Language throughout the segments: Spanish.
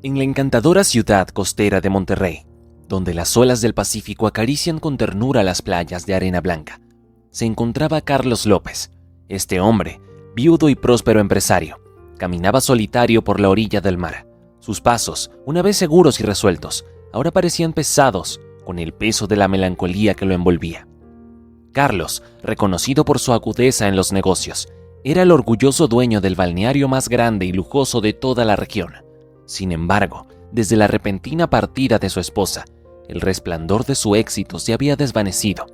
En la encantadora ciudad costera de Monterrey, donde las olas del Pacífico acarician con ternura las playas de arena blanca, se encontraba Carlos López. Este hombre, viudo y próspero empresario, caminaba solitario por la orilla del mar. Sus pasos, una vez seguros y resueltos, ahora parecían pesados con el peso de la melancolía que lo envolvía. Carlos, reconocido por su agudeza en los negocios, era el orgulloso dueño del balneario más grande y lujoso de toda la región. Sin embargo, desde la repentina partida de su esposa, el resplandor de su éxito se había desvanecido,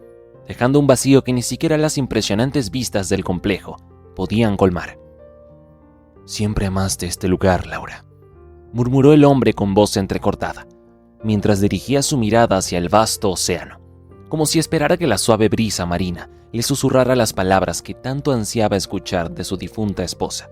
dejando un vacío que ni siquiera las impresionantes vistas del complejo podían colmar. «Siempre amaste este lugar, Laura», murmuró el hombre con voz entrecortada, mientras dirigía su mirada hacia el vasto océano, como si esperara que la suave brisa marina le susurrara las palabras que tanto ansiaba escuchar de su difunta esposa.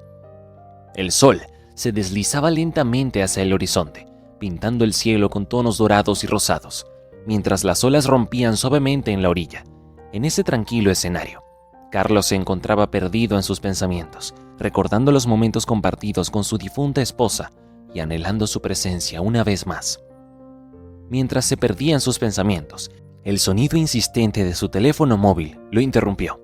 El sol se deslizaba lentamente hacia el horizonte, pintando el cielo con tonos dorados y rosados, mientras las olas rompían suavemente en la orilla. En ese tranquilo escenario, Carlos se encontraba perdido en sus pensamientos, recordando los momentos compartidos con su difunta esposa y anhelando su presencia una vez más. Mientras se perdía en sus pensamientos, el sonido insistente de su teléfono móvil lo interrumpió.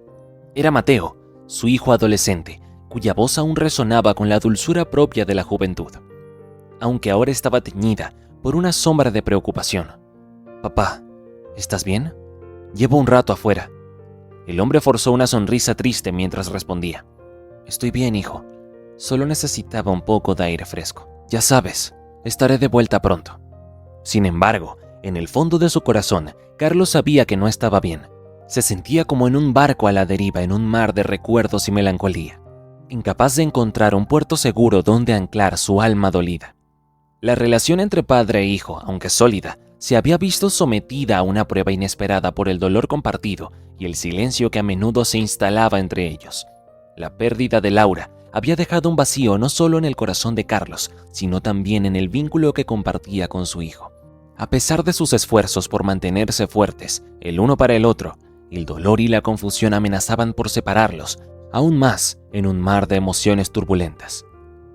Era Mateo, su hijo adolescente, cuya voz aún resonaba con la dulzura propia de la juventud, aunque ahora estaba teñida por una sombra de preocupación. «Papá, ¿estás bien? Llevo un rato afuera». El hombre forzó una sonrisa triste mientras respondía. «Estoy bien, hijo. Solo necesitaba un poco de aire fresco. Ya sabes, estaré de vuelta pronto». Sin embargo, en el fondo de su corazón, Carlos sabía que no estaba bien. Se sentía como en un barco a la deriva en un mar de recuerdos y melancolía, incapaz de encontrar un puerto seguro donde anclar su alma dolida. La relación entre padre e hijo, aunque sólida, se había visto sometida a una prueba inesperada por el dolor compartido y el silencio que a menudo se instalaba entre ellos. La pérdida de Laura había dejado un vacío no solo en el corazón de Carlos, sino también en el vínculo que compartía con su hijo. A pesar de sus esfuerzos por mantenerse fuertes, el uno para el otro, el dolor y la confusión amenazaban por separarlos, aún más en un mar de emociones turbulentas.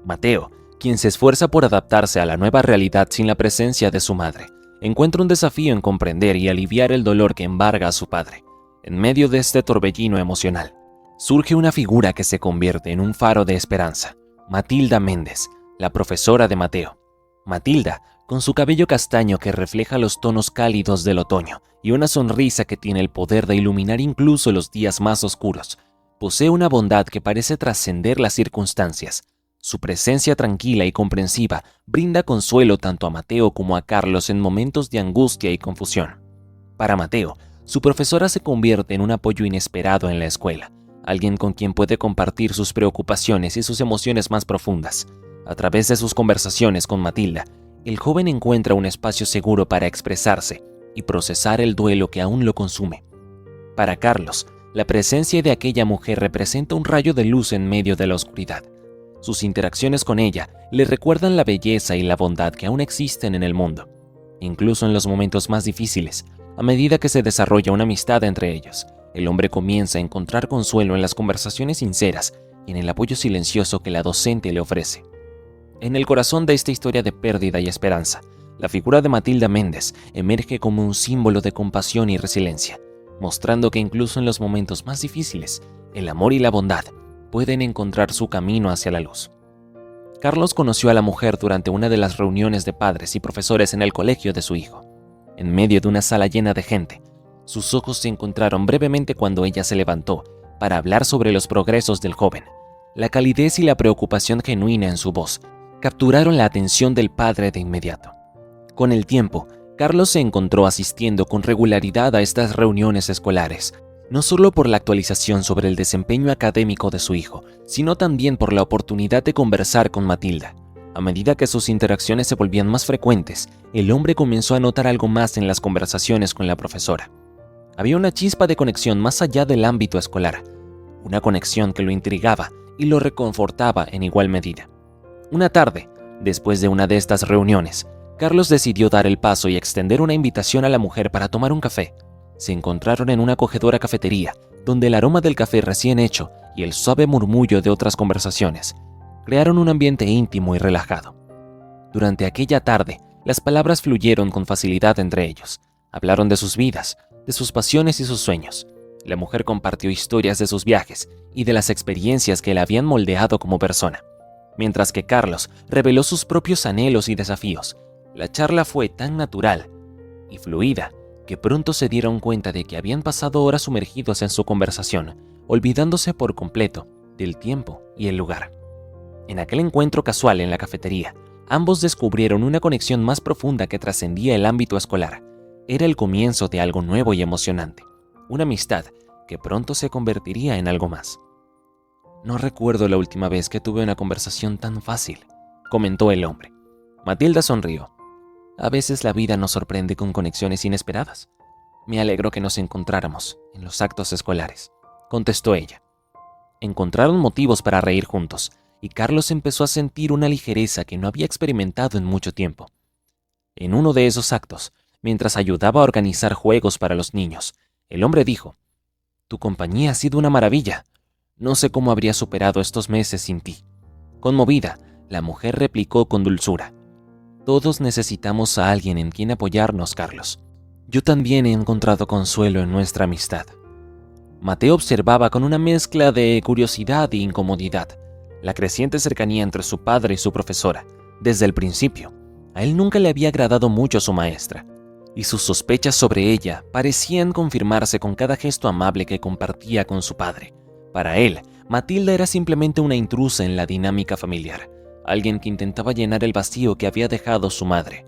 Mateo, quien se esfuerza por adaptarse a la nueva realidad sin la presencia de su madre, encuentra un desafío en comprender y aliviar el dolor que embarga a su padre. En medio de este torbellino emocional, surge una figura que se convierte en un faro de esperanza: Matilda Méndez, la profesora de Mateo. Matilda, con su cabello castaño que refleja los tonos cálidos del otoño y una sonrisa que tiene el poder de iluminar incluso los días más oscuros, posee una bondad que parece trascender las circunstancias. Su presencia tranquila y comprensiva brinda consuelo tanto a Mateo como a Carlos en momentos de angustia y confusión. Para Mateo, su profesora se convierte en un apoyo inesperado en la escuela, alguien con quien puede compartir sus preocupaciones y sus emociones más profundas. A través de sus conversaciones con Matilda, el joven encuentra un espacio seguro para expresarse y procesar el duelo que aún lo consume. Para Carlos, la presencia de aquella mujer representa un rayo de luz en medio de la oscuridad. Sus interacciones con ella le recuerdan la belleza y la bondad que aún existen en el mundo, incluso en los momentos más difíciles. A medida que se desarrolla una amistad entre ellos, el hombre comienza a encontrar consuelo en las conversaciones sinceras y en el apoyo silencioso que la docente le ofrece. En el corazón de esta historia de pérdida y esperanza, la figura de Matilda Méndez emerge como un símbolo de compasión y resiliencia, mostrando que incluso en los momentos más difíciles, el amor y la bondad pueden encontrar su camino hacia la luz. Carlos conoció a la mujer durante una de las reuniones de padres y profesores en el colegio de su hijo. En medio de una sala llena de gente, sus ojos se encontraron brevemente cuando ella se levantó para hablar sobre los progresos del joven. La calidez y la preocupación genuina en su voz capturaron la atención del padre de inmediato. Con el tiempo, Carlos se encontró asistiendo con regularidad a estas reuniones escolares, no solo por la actualización sobre el desempeño académico de su hijo, sino también por la oportunidad de conversar con Matilda. A medida que sus interacciones se volvían más frecuentes, el hombre comenzó a notar algo más en las conversaciones con la profesora. Había una chispa de conexión más allá del ámbito escolar, una conexión que lo intrigaba y lo reconfortaba en igual medida. Una tarde, después de una de estas reuniones, Carlos decidió dar el paso y extender una invitación a la mujer para tomar un café. Se encontraron en una acogedora cafetería, donde el aroma del café recién hecho y el suave murmullo de otras conversaciones crearon un ambiente íntimo y relajado. Durante aquella tarde, las palabras fluyeron con facilidad entre ellos. Hablaron de sus vidas, de sus pasiones y sus sueños. La mujer compartió historias de sus viajes y de las experiencias que la habían moldeado como persona, mientras que Carlos reveló sus propios anhelos y desafíos. La charla fue tan natural y fluida que pronto se dieron cuenta de que habían pasado horas sumergidos en su conversación, olvidándose por completo del tiempo y el lugar. En aquel encuentro casual en la cafetería, ambos descubrieron una conexión más profunda que trascendía el ámbito escolar. Era el comienzo de algo nuevo y emocionante, una amistad que pronto se convertiría en algo más. No recuerdo la última vez que tuve una conversación tan fácil, comentó el hombre. Matilda sonrió. A veces la vida nos sorprende con conexiones inesperadas. Me alegro que nos encontráramos en los actos escolares, contestó ella. Encontraron motivos para reír juntos, y Carlos empezó a sentir una ligereza que no había experimentado en mucho tiempo. En uno de esos actos, mientras ayudaba a organizar juegos para los niños, el hombre dijo: «Tu compañía ha sido una maravilla. No sé cómo habría superado estos meses sin ti». Conmovida, la mujer replicó con dulzura: «Todos necesitamos a alguien en quien apoyarnos, Carlos. Yo también he encontrado consuelo en nuestra amistad». Mateo observaba con una mezcla de curiosidad e incomodidad la creciente cercanía entre su padre y su profesora. Desde el principio, a él nunca le había agradado mucho su maestra, y sus sospechas sobre ella parecían confirmarse con cada gesto amable que compartía con su padre. Para él, Matilda era simplemente una intrusa en la dinámica familiar, alguien que intentaba llenar el vacío que había dejado su madre.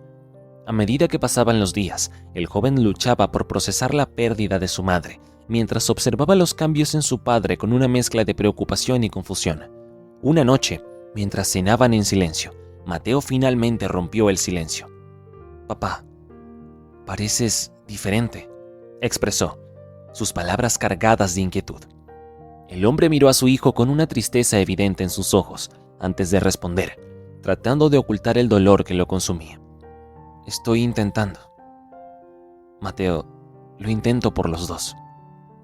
A medida que pasaban los días, el joven luchaba por procesar la pérdida de su madre, mientras observaba los cambios en su padre con una mezcla de preocupación y confusión. Una noche, mientras cenaban en silencio, Mateo finalmente rompió el silencio. «Papá, pareces diferente», expresó, sus palabras cargadas de inquietud. El hombre miró a su hijo con una tristeza evidente en sus ojos antes de responder, tratando de ocultar el dolor que lo consumía. «Estoy intentando. Mateo, lo intento por los dos»,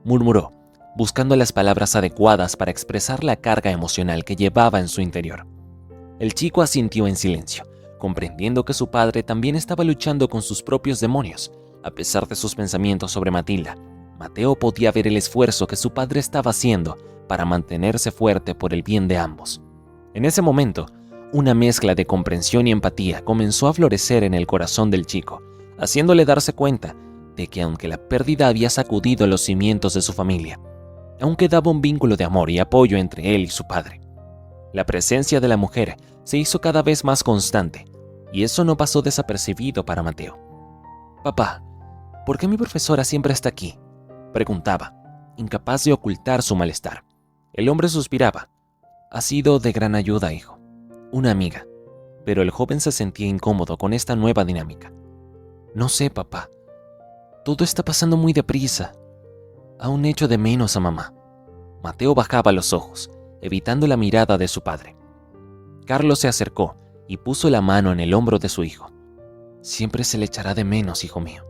murmuró, buscando las palabras adecuadas para expresar la carga emocional que llevaba en su interior. El chico asintió en silencio, comprendiendo que su padre también estaba luchando con sus propios demonios. A pesar de sus pensamientos sobre Matilda, Mateo podía ver el esfuerzo que su padre estaba haciendo para mantenerse fuerte por el bien de ambos. En ese momento, una mezcla de comprensión y empatía comenzó a florecer en el corazón del chico, haciéndole darse cuenta de que aunque la pérdida había sacudido los cimientos de su familia, aún quedaba un vínculo de amor y apoyo entre él y su padre. La presencia de la mujer se hizo cada vez más constante, y eso no pasó desapercibido para Mateo. «Papá, ¿por qué mi profesora siempre está aquí?», preguntaba, incapaz de ocultar su malestar. El hombre suspiraba. «Ha sido de gran ayuda, hijo. Una amiga». Pero el joven se sentía incómodo con esta nueva dinámica. «No sé, papá. Todo está pasando muy deprisa. Aún echo de menos a mamá». Mateo bajaba los ojos, evitando la mirada de su padre. Carlos se acercó y puso la mano en el hombro de su hijo. «Siempre se le echará de menos, hijo mío.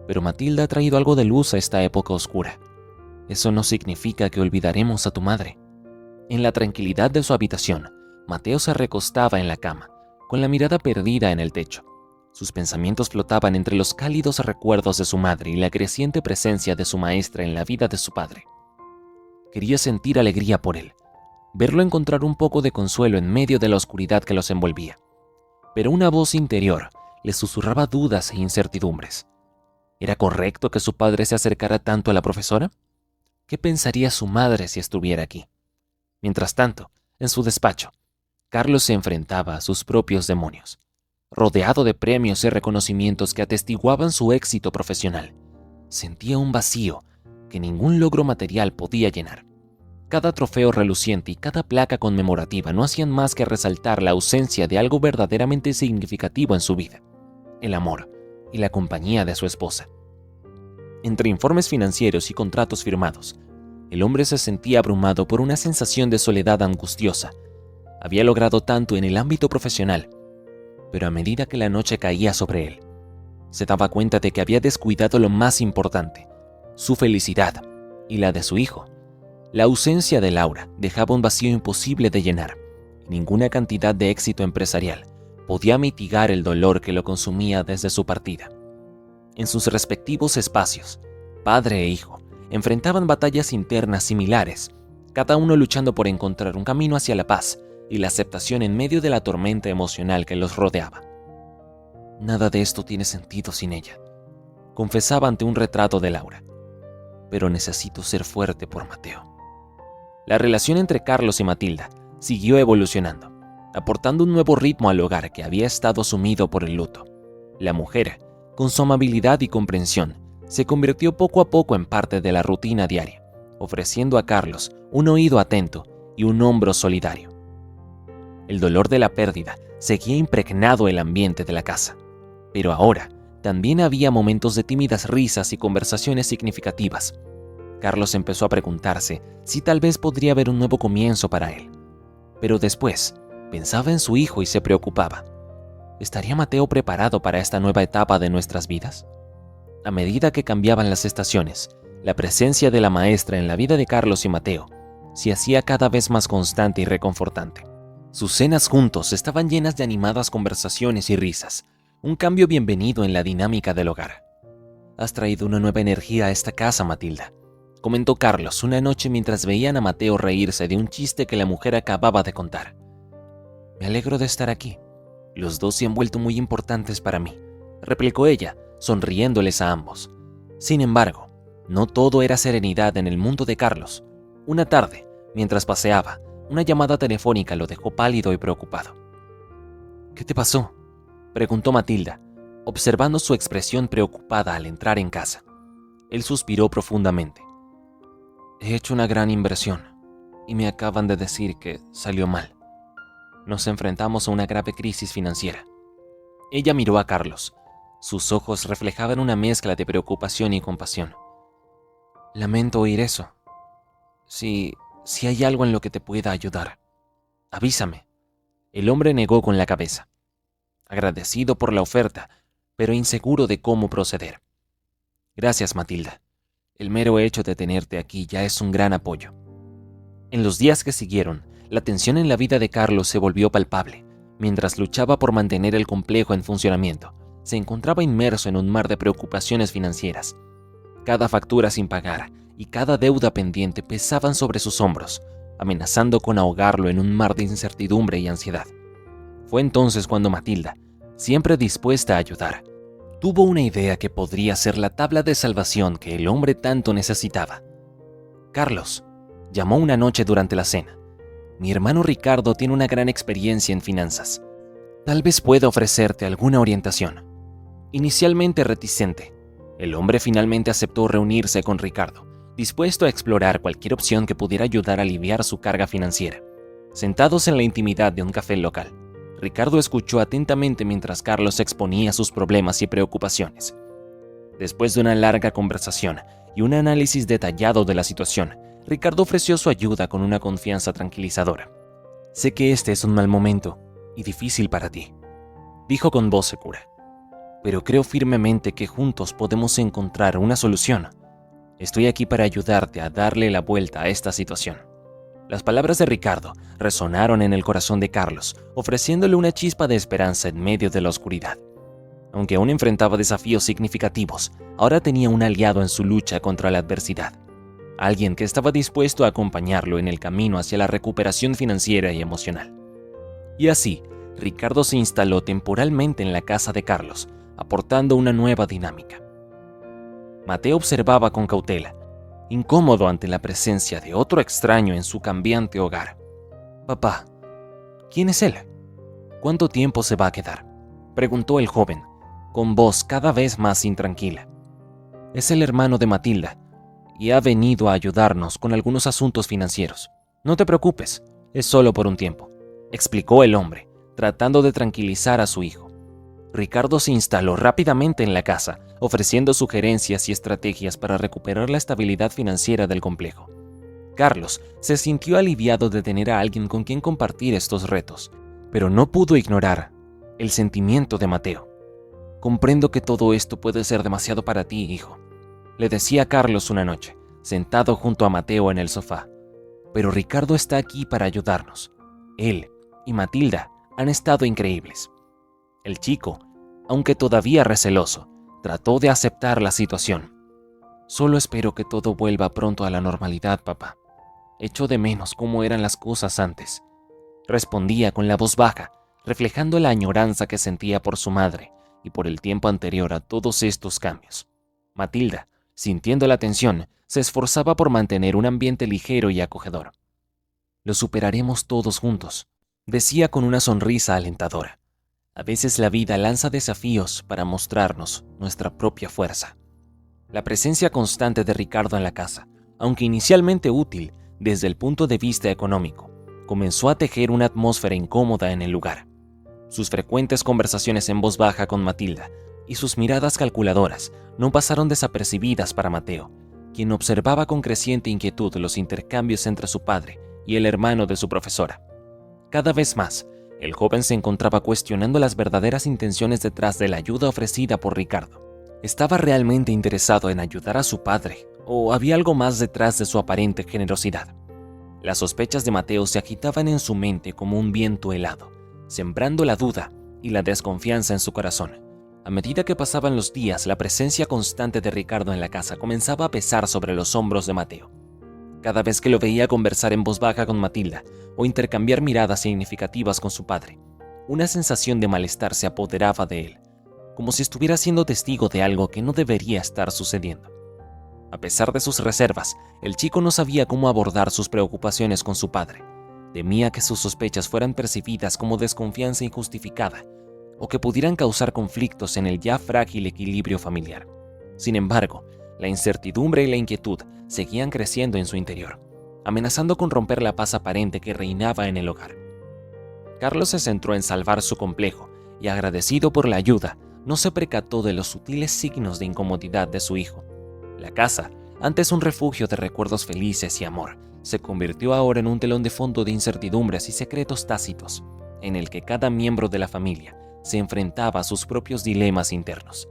Pero Matilda ha traído algo de luz a esta época oscura. Eso no significa que olvidaremos a tu madre». En la tranquilidad de su habitación, Mateo se recostaba en la cama, con la mirada perdida en el techo. Sus pensamientos flotaban entre los cálidos recuerdos de su madre y la creciente presencia de su maestra en la vida de su padre. Quería sentir alegría por él, verlo encontrar un poco de consuelo en medio de la oscuridad que los envolvía. Pero una voz interior le susurraba dudas e incertidumbres. ¿Era correcto que su padre se acercara tanto a la profesora? ¿Qué pensaría su madre si estuviera aquí? Mientras tanto, en su despacho, Carlos se enfrentaba a sus propios demonios. Rodeado de premios y reconocimientos que atestiguaban su éxito profesional, sentía un vacío que ningún logro material podía llenar. Cada trofeo reluciente y cada placa conmemorativa no hacían más que resaltar la ausencia de algo verdaderamente significativo en su vida: el amor y la compañía de su esposa. Entre informes financieros y contratos firmados, el hombre se sentía abrumado por una sensación de soledad angustiosa. Había logrado tanto en el ámbito profesional, pero a medida que la noche caía sobre él, se daba cuenta de que había descuidado lo más importante: su felicidad y la de su hijo. La ausencia de Laura dejaba un vacío imposible de llenar, y ninguna cantidad de éxito empresarial podía mitigar el dolor que lo consumía desde su partida. En sus respectivos espacios, padre e hijo enfrentaban batallas internas similares, cada uno luchando por encontrar un camino hacia la paz y la aceptación en medio de la tormenta emocional que los rodeaba. Nada de esto tiene sentido sin ella, confesaba ante un retrato de Laura. Pero necesito ser fuerte por Mateo. La relación entre Carlos y Matilda siguió evolucionando, aportando un nuevo ritmo al hogar que había estado sumido por el luto. La mujer, con su amabilidad y comprensión, se convirtió poco a poco en parte de la rutina diaria, ofreciendo a Carlos un oído atento y un hombro solidario. El dolor de la pérdida seguía impregnado el ambiente de la casa, pero ahora también había momentos de tímidas risas y conversaciones significativas. Carlos empezó a preguntarse si tal vez podría haber un nuevo comienzo para él. Pero después pensaba en su hijo y se preocupaba. ¿Estaría Mateo preparado para esta nueva etapa de nuestras vidas? A medida que cambiaban las estaciones, la presencia de la maestra en la vida de Carlos y Mateo se hacía cada vez más constante y reconfortante. Sus cenas juntos estaban llenas de animadas conversaciones y risas, un cambio bienvenido en la dinámica del hogar. «Has traído una nueva energía a esta casa, Matilda», comentó Carlos una noche mientras veían a Mateo reírse de un chiste que la mujer acababa de contar. «Me alegro de estar aquí. Los dos se han vuelto muy importantes para mí», replicó ella, sonriéndoles a ambos. Sin embargo, no todo era serenidad en el mundo de Carlos. Una tarde, mientras paseaba, una llamada telefónica lo dejó pálido y preocupado. «¿Qué te pasó?», preguntó Matilda, observando su expresión preocupada al entrar en casa. Él suspiró profundamente. «He hecho una gran inversión y me acaban de decir que salió mal. Nos enfrentamos a una grave crisis financiera». Ella miró a Carlos. Sus ojos reflejaban una mezcla de preocupación y compasión. «Lamento oír eso. Si hay algo en lo que te pueda ayudar, avísame». El hombre negó con la cabeza, agradecido por la oferta, pero inseguro de cómo proceder. «Gracias, Matilda. El mero hecho de tenerte aquí ya es un gran apoyo». En los días que siguieron, la tensión en la vida de Carlos se volvió palpable. Mientras luchaba por mantener el complejo en funcionamiento, se encontraba inmerso en un mar de preocupaciones financieras. Cada factura sin pagar y cada deuda pendiente pesaban sobre sus hombros, amenazando con ahogarlo en un mar de incertidumbre y ansiedad. Fue entonces cuando Matilda, siempre dispuesta a ayudar, tuvo una idea que podría ser la tabla de salvación que el hombre tanto necesitaba. «Carlos», llamó una noche durante la cena, «mi hermano Ricardo tiene una gran experiencia en finanzas. Tal vez pueda ofrecerte alguna orientación». Inicialmente reticente, el hombre finalmente aceptó reunirse con Ricardo, dispuesto a explorar cualquier opción que pudiera ayudar a aliviar su carga financiera. Sentados en la intimidad de un café local, Ricardo escuchó atentamente mientras Carlos exponía sus problemas y preocupaciones. Después de una larga conversación y un análisis detallado de la situación, Ricardo ofreció su ayuda con una confianza tranquilizadora. «Sé que este es un mal momento y difícil para ti», dijo con voz segura, «pero creo firmemente que juntos podemos encontrar una solución. Estoy aquí para ayudarte a darle la vuelta a esta situación». Las palabras de Ricardo resonaron en el corazón de Carlos, ofreciéndole una chispa de esperanza en medio de la oscuridad. Aunque aún enfrentaba desafíos significativos, ahora tenía un aliado en su lucha contra la adversidad. Alguien que estaba dispuesto a acompañarlo en el camino hacia la recuperación financiera y emocional. Y así, Ricardo se instaló temporalmente en la casa de Carlos, aportando una nueva dinámica. Mateo observaba con cautela, incómodo ante la presencia de otro extraño en su cambiante hogar. «Papá, ¿quién es él? ¿Cuánto tiempo se va a quedar?», preguntó el joven, con voz cada vez más intranquila. «Es el hermano de Matilda y ha venido a ayudarnos con algunos asuntos financieros. No te preocupes, es solo por un tiempo», explicó el hombre, tratando de tranquilizar a su hijo. Ricardo se instaló rápidamente en la casa, ofreciendo sugerencias y estrategias para recuperar la estabilidad financiera del complejo. Carlos se sintió aliviado de tener a alguien con quien compartir estos retos, pero no pudo ignorar el sentimiento de Mateo. «Comprendo que todo esto puede ser demasiado para ti, hijo», le decía Carlos una noche, sentado junto a Mateo en el sofá. «Pero Ricardo está aquí para ayudarnos. Él y Matilda han estado increíbles. El chico, aunque todavía receloso, trató de aceptar la situación. Solo espero que todo vuelva pronto a la normalidad, papá. Echo de menos cómo eran las cosas antes. Respondía con la voz baja, reflejando la añoranza que sentía por su madre y por el tiempo anterior a todos estos cambios. Matilda, sintiendo la tensión, se esforzaba por mantener un ambiente ligero y acogedor. Lo superaremos todos juntos, decía con una sonrisa alentadora. A veces la vida lanza desafíos para mostrarnos nuestra propia fuerza. La presencia constante de Ricardo en la casa, aunque inicialmente útil desde el punto de vista económico, comenzó a tejer una atmósfera incómoda en el lugar. Sus frecuentes conversaciones en voz baja con Matilda y sus miradas calculadoras no pasaron desapercibidas para Mateo, quien observaba con creciente inquietud los intercambios entre su padre y el hermano de su profesora. Cada vez más, el joven se encontraba cuestionando las verdaderas intenciones detrás de la ayuda ofrecida por Ricardo. ¿Estaba realmente interesado en ayudar a su padre o había algo más detrás de su aparente generosidad? Las sospechas de Mateo se agitaban en su mente como un viento helado, sembrando la duda y la desconfianza en su corazón. A medida que pasaban los días, la presencia constante de Ricardo en la casa comenzaba a pesar sobre los hombros de Mateo. Cada vez que lo veía conversar en voz baja con Matilda o intercambiar miradas significativas con su padre, una sensación de malestar se apoderaba de él, como si estuviera siendo testigo de algo que no debería estar sucediendo. A pesar de sus reservas, el chico no sabía cómo abordar sus preocupaciones con su padre. Temía que sus sospechas fueran percibidas como desconfianza injustificada o que pudieran causar conflictos en el ya frágil equilibrio familiar. Sin embargo, la incertidumbre y la inquietud seguían creciendo en su interior, amenazando con romper la paz aparente que reinaba en el hogar. Carlos se centró en salvar su complejo y, agradecido por la ayuda, no se percató de los sutiles signos de incomodidad de su hijo. La casa, antes un refugio de recuerdos felices y amor, se convirtió ahora en un telón de fondo de incertidumbres y secretos tácitos, en el que cada miembro de la familia se enfrentaba a sus propios dilemas internos.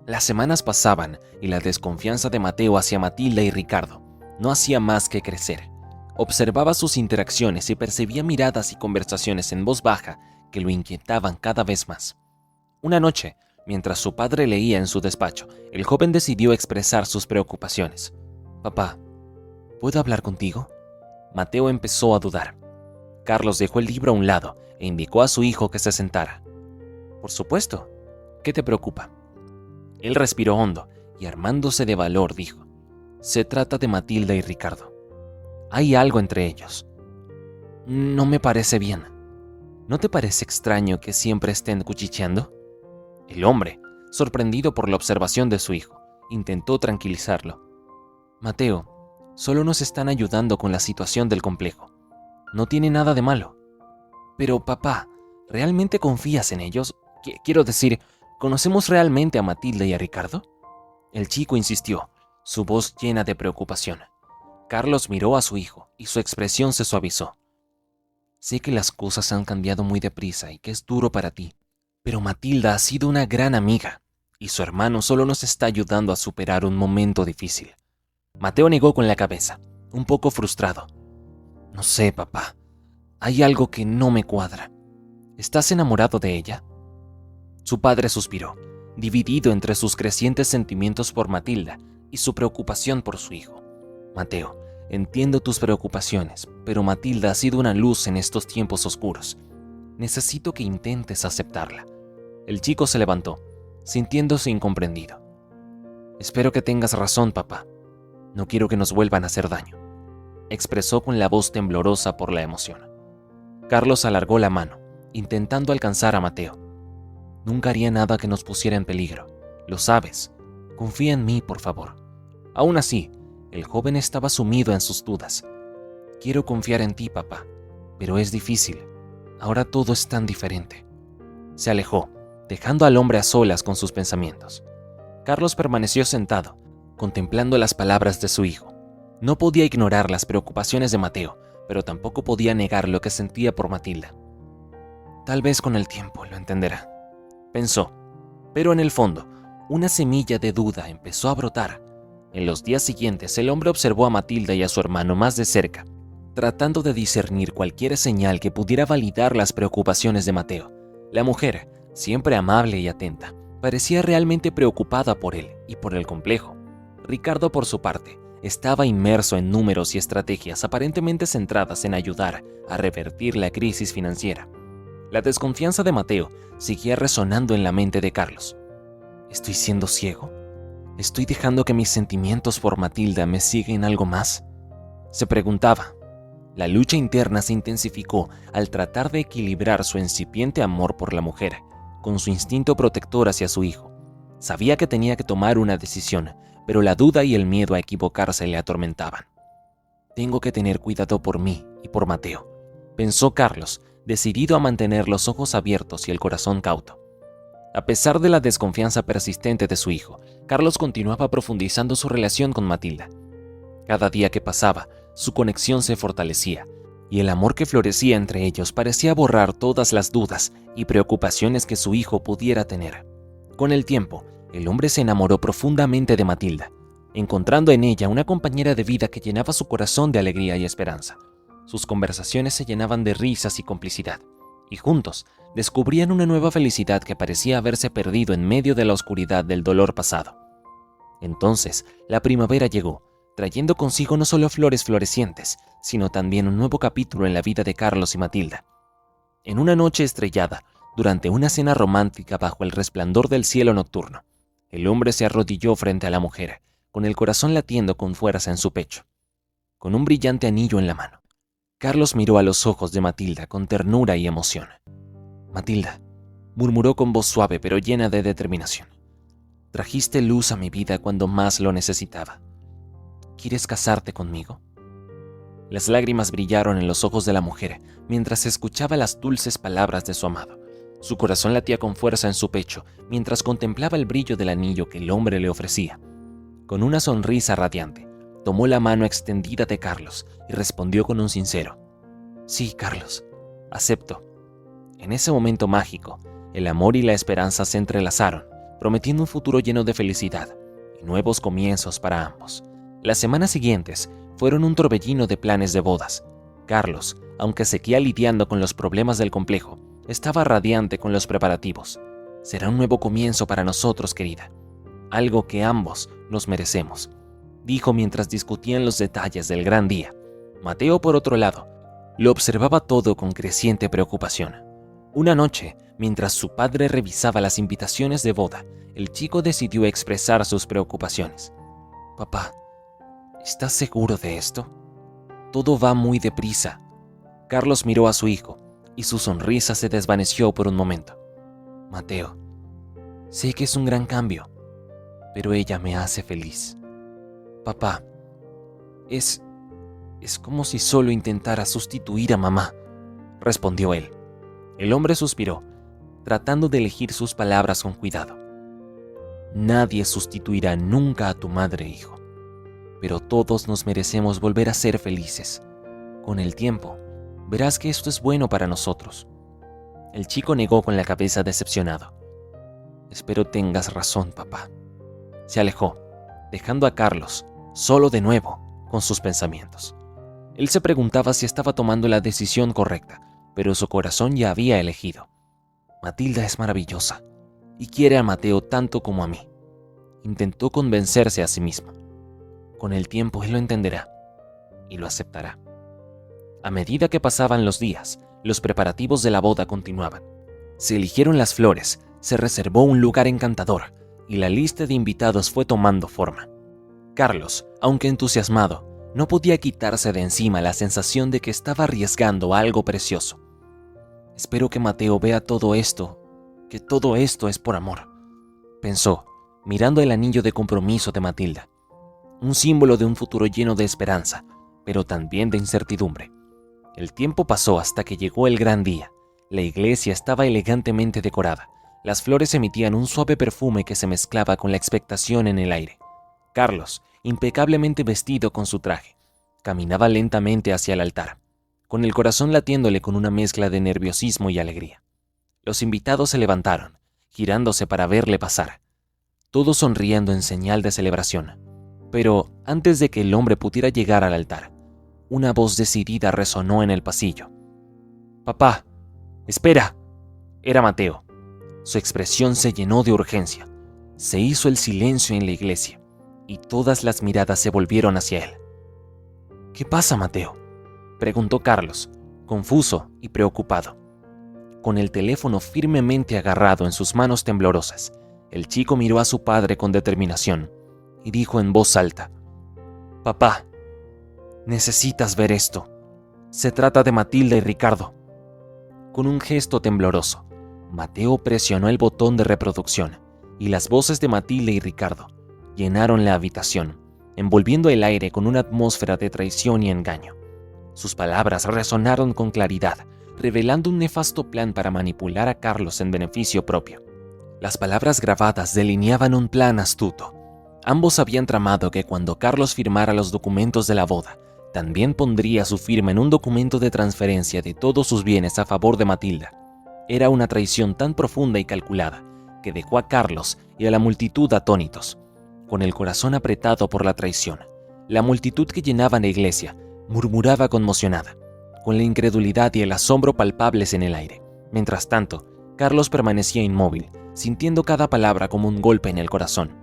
Las semanas pasaban y la desconfianza de Mateo hacia Matilda y Ricardo no hacía más que crecer. Observaba sus interacciones y percibía miradas y conversaciones en voz baja que lo inquietaban cada vez más. Una noche, mientras su padre leía en su despacho, el joven decidió expresar sus preocupaciones. «Papá, ¿puedo hablar contigo?». Mateo empezó a dudar. Carlos dejó el libro a un lado e indicó a su hijo que se sentara. «Por supuesto. ¿Qué te preocupa?». Él respiró hondo y, armándose de valor, dijo: «Se trata de Matilda y Ricardo. Hay algo entre ellos. No me parece bien. ¿No te parece extraño que siempre estén cuchicheando?». El hombre, sorprendido por la observación de su hijo, intentó tranquilizarlo. «Mateo, solo nos están ayudando con la situación del complejo. No tiene nada de malo». «Pero papá, ¿realmente confías en ellos? Quiero decir, ¿conocemos realmente a Matilda y a Ricardo?». El chico insistió, su voz llena de preocupación. Carlos miró a su hijo y su expresión se suavizó. «Sé que las cosas han cambiado muy deprisa y que es duro para ti, pero Matilda ha sido una gran amiga y su hermano solo nos está ayudando a superar un momento difícil». Mateo negó con la cabeza, un poco frustrado. «No sé, papá. Hay algo que no me cuadra. ¿Estás enamorado de ella?». Su padre suspiró, dividido entre sus crecientes sentimientos por Matilda y su preocupación por su hijo. «Mateo, entiendo tus preocupaciones, pero Matilda ha sido una luz en estos tiempos oscuros. Necesito que intentes aceptarla». El chico se levantó, sintiéndose incomprendido. «Espero que tengas razón, papá. No quiero que nos vuelvan a hacer daño», expresó con la voz temblorosa por la emoción. Carlos alargó la mano, intentando alcanzar a Mateo. «Nunca haría nada que nos pusiera en peligro. Lo sabes. Confía en mí, por favor». Aún así, el joven estaba sumido en sus dudas. «Quiero confiar en ti, papá, pero es difícil. Ahora todo es tan diferente». Se alejó, dejando al hombre a solas con sus pensamientos. Carlos permaneció sentado, contemplando las palabras de su hijo. No podía ignorar las preocupaciones de Mateo, pero tampoco podía negar lo que sentía por Matilda. «Tal vez con el tiempo lo entenderá», pensó, pero en el fondo, una semilla de duda empezó a brotar. En los días siguientes, el hombre observó a Matilda y a su hermano más de cerca, tratando de discernir cualquier señal que pudiera validar las preocupaciones de Mateo. La mujer, Siempre amable y atenta, parecía realmente preocupada por él y por el complejo. Ricardo, por su parte, estaba inmerso en números y estrategias aparentemente centradas en ayudar a revertir la crisis financiera. La desconfianza de Mateo seguía resonando en la mente de Carlos. ¿Estoy siendo ciego? ¿Estoy dejando que mis sentimientos por Matilda me siguen algo más?, se preguntaba. La lucha interna se intensificó al tratar de equilibrar su incipiente amor por la mujer con su instinto protector hacia su hijo. Sabía que tenía que tomar una decisión, pero la duda y el miedo a equivocarse le atormentaban. Tengo que tener cuidado por mí y por Mateo, pensó Carlos, decidido a mantener los ojos abiertos y el corazón cauto. A pesar de la desconfianza persistente de su hijo, Carlos continuaba profundizando su relación con Matilda. Cada día que pasaba, su conexión se fortalecía, y el amor que florecía entre ellos parecía borrar todas las dudas y preocupaciones que su hijo pudiera tener. Con el tiempo, el hombre se enamoró profundamente de Matilda, encontrando en ella una compañera de vida que llenaba su corazón de alegría y esperanza. Sus conversaciones se llenaban de risas y complicidad, y juntos descubrían una nueva felicidad que parecía haberse perdido en medio de la oscuridad del dolor pasado. Entonces, la primavera llegó, trayendo consigo no solo flores florecientes, sino también un nuevo capítulo en la vida de Carlos y Matilda. En una noche estrellada, durante una cena romántica bajo el resplandor del cielo nocturno, el hombre se arrodilló frente a la mujer, con el corazón latiendo con fuerza en su pecho, con un brillante anillo en la mano. Carlos miró a los ojos de Matilda con ternura y emoción. «Matilda», murmuró con voz suave pero llena de determinación, «trajiste luz a mi vida cuando más lo necesitaba. ¿Quieres casarte conmigo?». Las lágrimas brillaron en los ojos de la mujer mientras escuchaba las dulces palabras de su amado. Su corazón latía con fuerza en su pecho mientras contemplaba el brillo del anillo que el hombre le ofrecía. Con una sonrisa radiante, tomó la mano extendida de Carlos y respondió con un sincero: «Sí, Carlos, acepto». En ese momento mágico, el amor y la esperanza se entrelazaron, prometiendo un futuro lleno de felicidad y nuevos comienzos para ambos. Las semanas siguientes fueron un torbellino de planes de bodas. Carlos, aunque seguía lidiando con los problemas del complejo, estaba radiante con los preparativos. «Será un nuevo comienzo para nosotros, querida. Algo que ambos nos merecemos», dijo mientras discutían los detalles del gran día. Mateo, por otro lado, lo observaba todo con creciente preocupación. Una noche, mientras su padre revisaba las invitaciones de boda, el chico decidió expresar sus preocupaciones. «Papá, ¿estás seguro de esto? Todo va muy deprisa». Carlos miró a su hijo y su sonrisa se desvaneció por un momento. «Mateo, sé que es un gran cambio, pero ella me hace feliz. Papá, es como si solo intentara sustituir a mamá», respondió él. El hombre suspiró, tratando de elegir sus palabras con cuidado. «Nadie sustituirá nunca a tu madre, hijo, pero todos nos merecemos volver a ser felices. Con el tiempo, verás que esto es bueno para nosotros». El chico negó con la cabeza decepcionado. «Espero tengas razón, papá». Se alejó, dejando a Carlos solo de nuevo con sus pensamientos. Él se preguntaba si estaba tomando la decisión correcta, pero su corazón ya había elegido. «Matilda es maravillosa y quiere a Mateo tanto como a mí», intentó convencerse a sí mismo. «Con el tiempo él lo entenderá y lo aceptará». A medida que pasaban los días, los preparativos de la boda continuaban. Se eligieron las flores, se reservó un lugar encantador y la lista de invitados fue tomando forma. Carlos, aunque entusiasmado, no podía quitarse de encima la sensación de que estaba arriesgando algo precioso. «Espero que Mateo vea todo esto, que todo esto es por amor», pensó, mirando el anillo de compromiso de Matilda. Un símbolo de un futuro lleno de esperanza, pero también de incertidumbre. El tiempo pasó hasta que llegó el gran día. La iglesia estaba elegantemente decorada. Las flores emitían un suave perfume que se mezclaba con la expectación en el aire. Carlos, impecablemente vestido con su traje, caminaba lentamente hacia el altar, con el corazón latiéndole con una mezcla de nerviosismo y alegría. Los invitados se levantaron, girándose para verle pasar, todos sonriendo en señal de celebración. Pero antes de que el hombre pudiera llegar al altar, una voz decidida resonó en el pasillo. «Papá, espera». Era Mateo. Su expresión se llenó de urgencia. Se hizo el silencio en la iglesia y todas las miradas se volvieron hacia él. «¿Qué pasa, Mateo?», preguntó Carlos, confuso y preocupado. Con el teléfono firmemente agarrado en sus manos temblorosas, el chico miró a su padre con determinación y dijo en voz alta: «Papá, necesitas ver esto. Se trata de Matilda y Ricardo». Con un gesto tembloroso, Mateo presionó el botón de reproducción y las voces de Matilda y Ricardo llenaron la habitación, envolviendo el aire con una atmósfera de traición y engaño. Sus palabras resonaron con claridad, revelando un nefasto plan para manipular a Carlos en beneficio propio. Las palabras grabadas delineaban un plan astuto. Ambos habían tramado que cuando Carlos firmara los documentos de la boda, también pondría su firma en un documento de transferencia de todos sus bienes a favor de Matilda. Era una traición tan profunda y calculada que dejó a Carlos y a la multitud atónitos. Con el corazón apretado por la traición, la multitud que llenaba la iglesia murmuraba conmocionada, con la incredulidad y el asombro palpables en el aire. Mientras tanto, Carlos permanecía inmóvil, sintiendo cada palabra como un golpe en el corazón,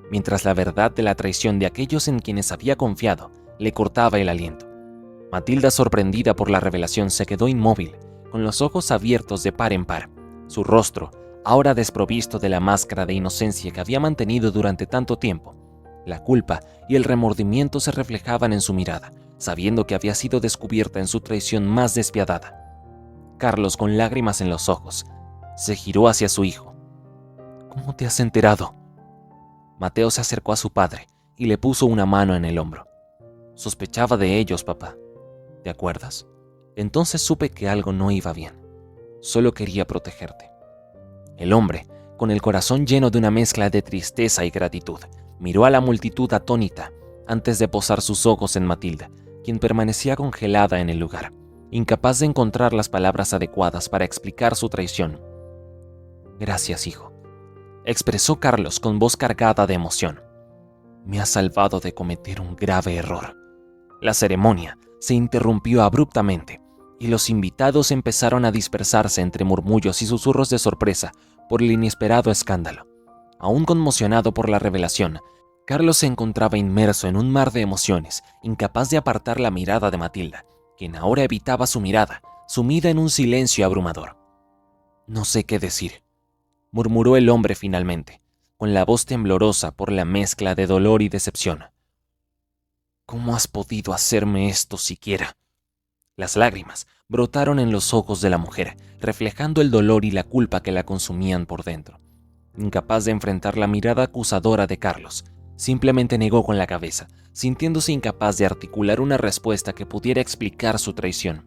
mientras la verdad de la traición de aquellos en quienes había confiado le cortaba el aliento. Matilda, sorprendida por la revelación, se quedó inmóvil, con los ojos abiertos de par en par. Su rostro, ahora desprovisto de la máscara de inocencia que había mantenido durante tanto tiempo. La culpa y el remordimiento se reflejaban en su mirada, sabiendo que había sido descubierta en su traición más despiadada. Carlos, con lágrimas en los ojos, se giró hacia su hijo. «¿Cómo te has enterado?». Mateo se acercó a su padre y le puso una mano en el hombro. «Sospechaba de ellos, papá. ¿Te acuerdas? Entonces supe que algo no iba bien. Solo quería protegerte». El hombre, con el corazón lleno de una mezcla de tristeza y gratitud, miró a la multitud atónita antes de posar sus ojos en Matilda, quien permanecía congelada en el lugar, incapaz de encontrar las palabras adecuadas para explicar su traición. «Gracias, hijo», expresó Carlos con voz cargada de emoción. «Me has salvado de cometer un grave error». La ceremonia se interrumpió abruptamente y los invitados empezaron a dispersarse entre murmullos y susurros de sorpresa por el inesperado escándalo. Aún conmocionado por la revelación, Carlos se encontraba inmerso en un mar de emociones, incapaz de apartar la mirada de Matilda, quien ahora evitaba su mirada, sumida en un silencio abrumador. «No sé qué decir», murmuró el hombre finalmente, con la voz temblorosa por la mezcla de dolor y decepción. «¿Cómo has podido hacerme esto siquiera?». Las lágrimas brotaron en los ojos de la mujer, reflejando el dolor y la culpa que la consumían por dentro. Incapaz de enfrentar la mirada acusadora de Carlos, simplemente negó con la cabeza, sintiéndose incapaz de articular una respuesta que pudiera explicar su traición.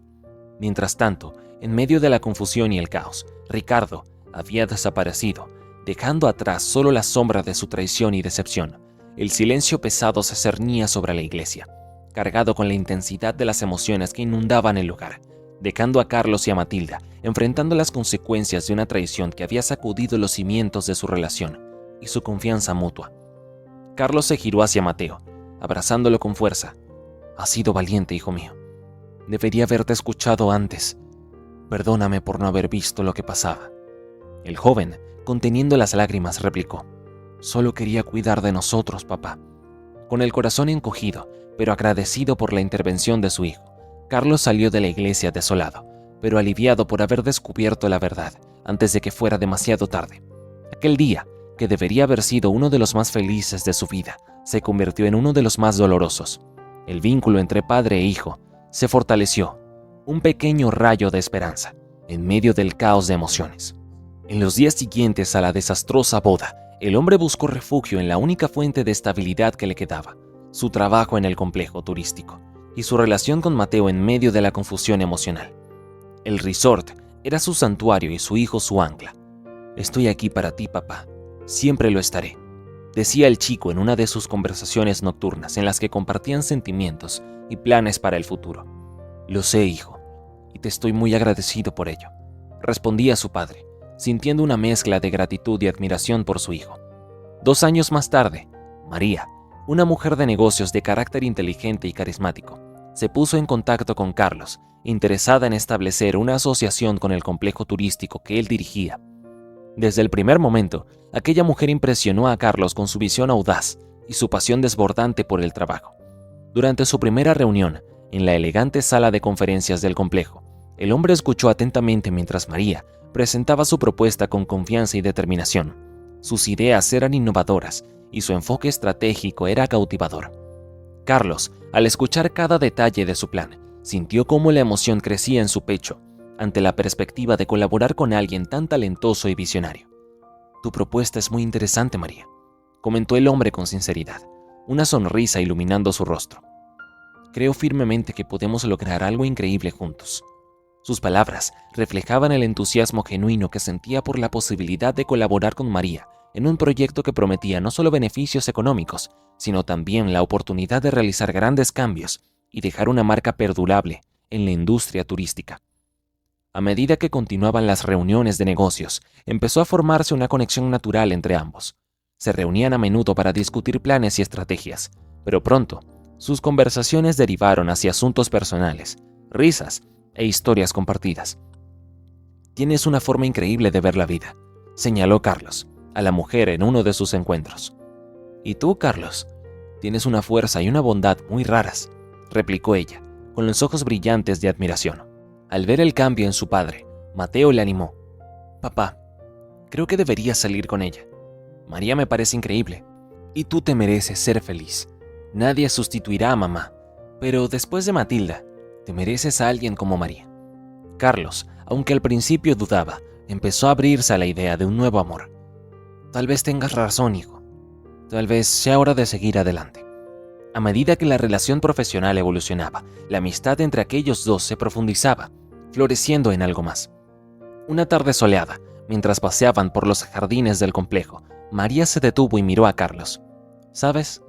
Mientras tanto, en medio de la confusión y el caos, Ricardo había desaparecido, dejando atrás solo la sombra de su traición y decepción. El silencio pesado se cernía sobre la iglesia, cargado con la intensidad de las emociones que inundaban el lugar, dejando a Carlos y a Matilda enfrentando las consecuencias de una traición que había sacudido los cimientos de su relación y su confianza mutua. Carlos se giró hacia Mateo, abrazándolo con fuerza. «Has sido valiente, hijo mío. Debería haberte escuchado antes. Perdóname por no haber visto lo que pasaba». El joven, conteniendo las lágrimas, replicó: «Solo quería cuidar de nosotros, papá». Con el corazón encogido, pero agradecido por la intervención de su hijo, Carlos salió de la iglesia desolado, pero aliviado por haber descubierto la verdad antes de que fuera demasiado tarde. Aquel día, que debería haber sido uno de los más felices de su vida, se convirtió en uno de los más dolorosos. El vínculo entre padre e hijo se fortaleció, un pequeño rayo de esperanza, en medio del caos de emociones. En los días siguientes a la desastrosa boda, el hombre buscó refugio en la única fuente de estabilidad que le quedaba, su trabajo en el complejo turístico, y su relación con Mateo en medio de la confusión emocional. El resort era su santuario y su hijo su ancla. «Estoy aquí para ti, papá. Siempre lo estaré», decía el chico en una de sus conversaciones nocturnas en las que compartían sentimientos y planes para el futuro. «Lo sé, hijo, y te estoy muy agradecido por ello», respondía su padre, sintiendo una mezcla de gratitud y admiración por su hijo. 2 años más tarde, María, una mujer de negocios de carácter inteligente y carismático, se puso en contacto con Carlos, interesada en establecer una asociación con el complejo turístico que él dirigía. Desde el primer momento, aquella mujer impresionó a Carlos con su visión audaz y su pasión desbordante por el trabajo. Durante su primera reunión, en la elegante sala de conferencias del complejo, el hombre escuchó atentamente mientras María presentaba su propuesta con confianza y determinación. Sus ideas eran innovadoras y su enfoque estratégico era cautivador. Carlos, al escuchar cada detalle de su plan, sintió cómo la emoción crecía en su pecho ante la perspectiva de colaborar con alguien tan talentoso y visionario. «Tu propuesta es muy interesante, María», comentó el hombre con sinceridad, una sonrisa iluminando su rostro. «Creo firmemente que podemos lograr algo increíble juntos». Sus palabras reflejaban el entusiasmo genuino que sentía por la posibilidad de colaborar con María en un proyecto que prometía no solo beneficios económicos, sino también la oportunidad de realizar grandes cambios y dejar una marca perdurable en la industria turística. A medida que continuaban las reuniones de negocios, empezó a formarse una conexión natural entre ambos. Se reunían a menudo para discutir planes y estrategias, pero pronto sus conversaciones derivaron hacia asuntos personales, risas e historias compartidas. «Tienes una forma increíble de ver la vida», señaló Carlos a la mujer en uno de sus encuentros. «Y tú, Carlos, tienes una fuerza y una bondad muy raras», replicó ella, con los ojos brillantes de admiración. Al ver el cambio en su padre, Mateo le animó. «Papá, creo que deberías salir con ella. María me parece increíble, y tú te mereces ser feliz. Nadie sustituirá a mamá, pero después de Matilda, te mereces a alguien como María». Carlos, aunque al principio dudaba, empezó a abrirse a la idea de un nuevo amor. «Tal vez tengas razón, hijo. Tal vez sea hora de seguir adelante». A medida que la relación profesional evolucionaba, la amistad entre aquellos dos se profundizaba, floreciendo en algo más. Una tarde soleada, mientras paseaban por los jardines del complejo, María se detuvo y miró a Carlos. «¿Sabes?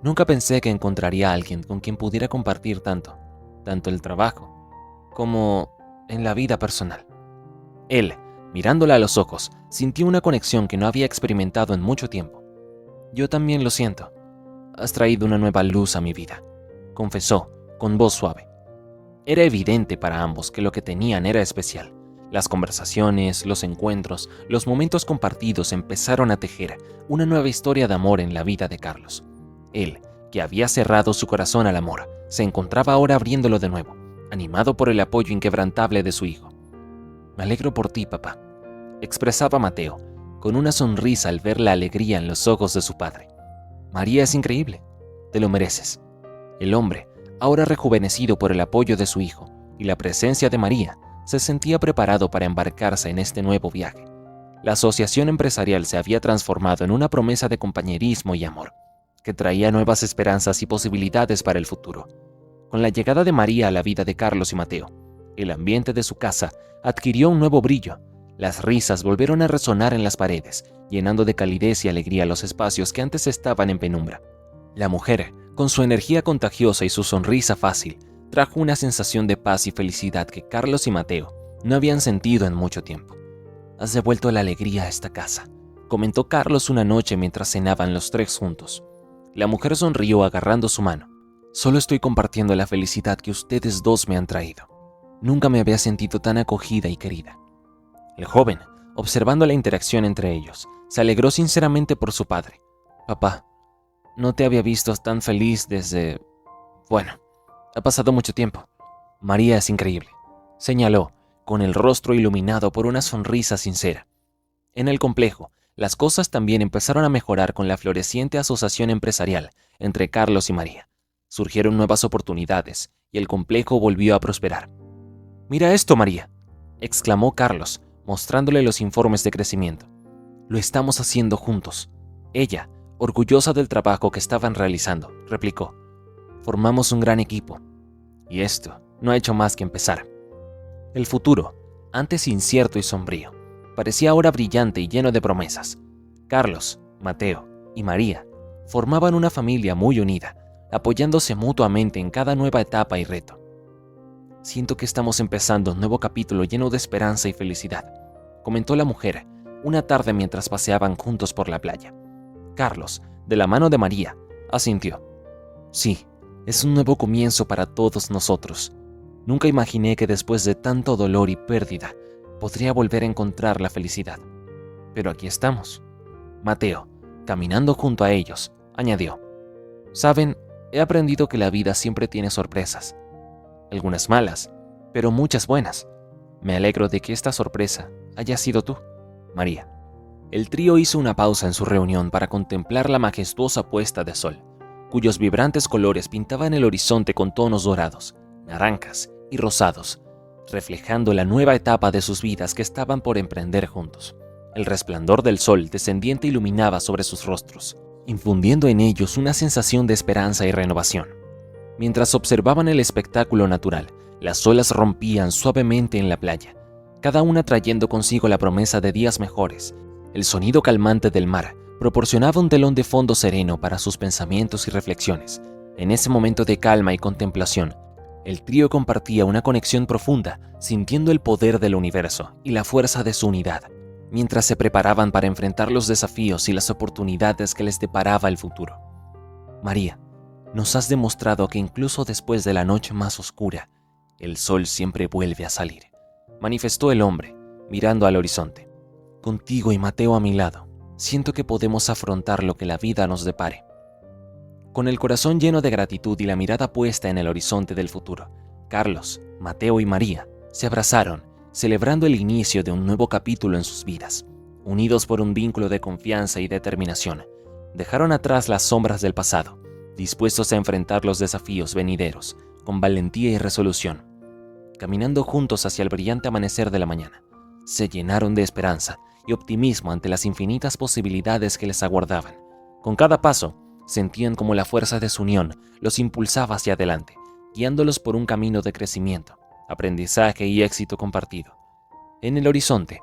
Nunca pensé que encontraría a alguien con quien pudiera compartir tanto el trabajo, como en la vida personal». Él, mirándola a los ojos, sintió una conexión que no había experimentado en mucho tiempo. «Yo también lo siento. Has traído una nueva luz a mi vida», confesó, con voz suave. Era evidente para ambos que lo que tenían era especial. Las conversaciones, los encuentros, los momentos compartidos empezaron a tejer una nueva historia de amor en la vida de Carlos. Él, que había cerrado su corazón al amor, se encontraba ahora abriéndolo de nuevo, animado por el apoyo inquebrantable de su hijo. «Me alegro por ti, papá», expresaba Mateo, con una sonrisa al ver la alegría en los ojos de su padre. «María es increíble. Te lo mereces». El hombre, ahora rejuvenecido por el apoyo de su hijo y la presencia de María, se sentía preparado para embarcarse en este nuevo viaje. La asociación empresarial se había transformado en una promesa de compañerismo y amor, que traía nuevas esperanzas y posibilidades para el futuro. Con la llegada de María a la vida de Carlos y Mateo, el ambiente de su casa adquirió un nuevo brillo. Las risas volvieron a resonar en las paredes, llenando de calidez y alegría los espacios que antes estaban en penumbra. La mujer, con su energía contagiosa y su sonrisa fácil, trajo una sensación de paz y felicidad que Carlos y Mateo no habían sentido en mucho tiempo. «Has devuelto la alegría a esta casa», comentó Carlos una noche mientras cenaban los tres juntos. La mujer sonrió agarrando su mano. «Solo estoy compartiendo la felicidad que ustedes dos me han traído. Nunca me había sentido tan acogida y querida». El joven, observando la interacción entre ellos, se alegró sinceramente por su padre. «Papá, no te había visto tan feliz desde... Bueno, ha pasado mucho tiempo. María es increíble», señaló, con el rostro iluminado por una sonrisa sincera. En el complejo, las cosas también empezaron a mejorar con la floreciente asociación empresarial entre Carlos y María. Surgieron nuevas oportunidades y el complejo volvió a prosperar. «Mira esto, María», exclamó Carlos, mostrándole los informes de crecimiento. «Lo estamos haciendo juntos». Ella, orgullosa del trabajo que estaban realizando, replicó. «Formamos un gran equipo. Y esto no ha hecho más que empezar». El futuro, antes incierto y sombrío, parecía ahora brillante y lleno de promesas. Carlos, Mateo y María formaban una familia muy unida, apoyándose mutuamente en cada nueva etapa y reto. «Siento que estamos empezando un nuevo capítulo lleno de esperanza y felicidad», comentó la mujer una tarde mientras paseaban juntos por la playa. Carlos, de la mano de María, asintió. «Sí, es un nuevo comienzo para todos nosotros. Nunca imaginé que después de tanto dolor y pérdida, podría volver a encontrar la felicidad». pero aquí estamos. Mateo, caminando junto a ellos, añadió: «Saben, he aprendido que la vida siempre tiene sorpresas. Algunas malas, pero muchas buenas. Me alegro de que esta sorpresa haya sido tú, María». El trío hizo una pausa en su reunión para contemplar la majestuosa puesta de sol, cuyos vibrantes colores pintaban el horizonte con tonos dorados, naranjas y rosados, reflejando la nueva etapa de sus vidas que estaban por emprender juntos. El resplandor del sol descendiente iluminaba sobre sus rostros, infundiendo en ellos una sensación de esperanza y renovación. Mientras observaban el espectáculo natural, las olas rompían suavemente en la playa, cada una trayendo consigo la promesa de días mejores. El sonido calmante del mar proporcionaba un telón de fondo sereno para sus pensamientos y reflexiones. En ese momento de calma y contemplación, el trío compartía una conexión profunda, sintiendo el poder del universo y la fuerza de su unidad, mientras se preparaban para enfrentar los desafíos y las oportunidades que les deparaba el futuro. «María, nos has demostrado que incluso después de la noche más oscura, el sol siempre vuelve a salir», manifestó el hombre, mirando al horizonte. «Contigo y Mateo a mi lado, siento que podemos afrontar lo que la vida nos depare». Con el corazón lleno de gratitud y la mirada puesta en el horizonte del futuro, Carlos, Mateo y María se abrazaron, celebrando el inicio de un nuevo capítulo en sus vidas. Unidos por un vínculo de confianza y determinación, dejaron atrás las sombras del pasado, dispuestos a enfrentar los desafíos venideros con valentía y resolución. Caminando juntos hacia el brillante amanecer de la mañana, se llenaron de esperanza y optimismo ante las infinitas posibilidades que les aguardaban. Con cada paso, sentían como la fuerza de su unión los impulsaba hacia adelante, guiándolos por un camino de crecimiento, aprendizaje y éxito compartido. En el horizonte,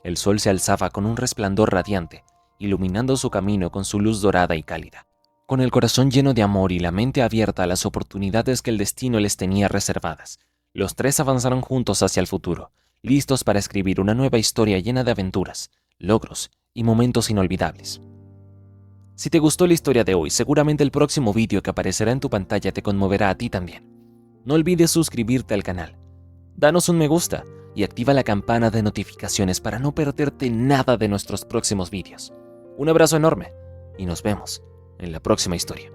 el sol se alzaba con un resplandor radiante, iluminando su camino con su luz dorada y cálida. Con el corazón lleno de amor y la mente abierta a las oportunidades que el destino les tenía reservadas, los tres avanzaron juntos hacia el futuro, listos para escribir una nueva historia llena de aventuras, logros y momentos inolvidables. Si te gustó la historia de hoy, seguramente el próximo vídeo que aparecerá en tu pantalla te conmoverá a ti también. No olvides suscribirte al canal, danos un me gusta y activa la campana de notificaciones para no perderte nada de nuestros próximos vídeos. Un abrazo enorme y nos vemos en la próxima historia.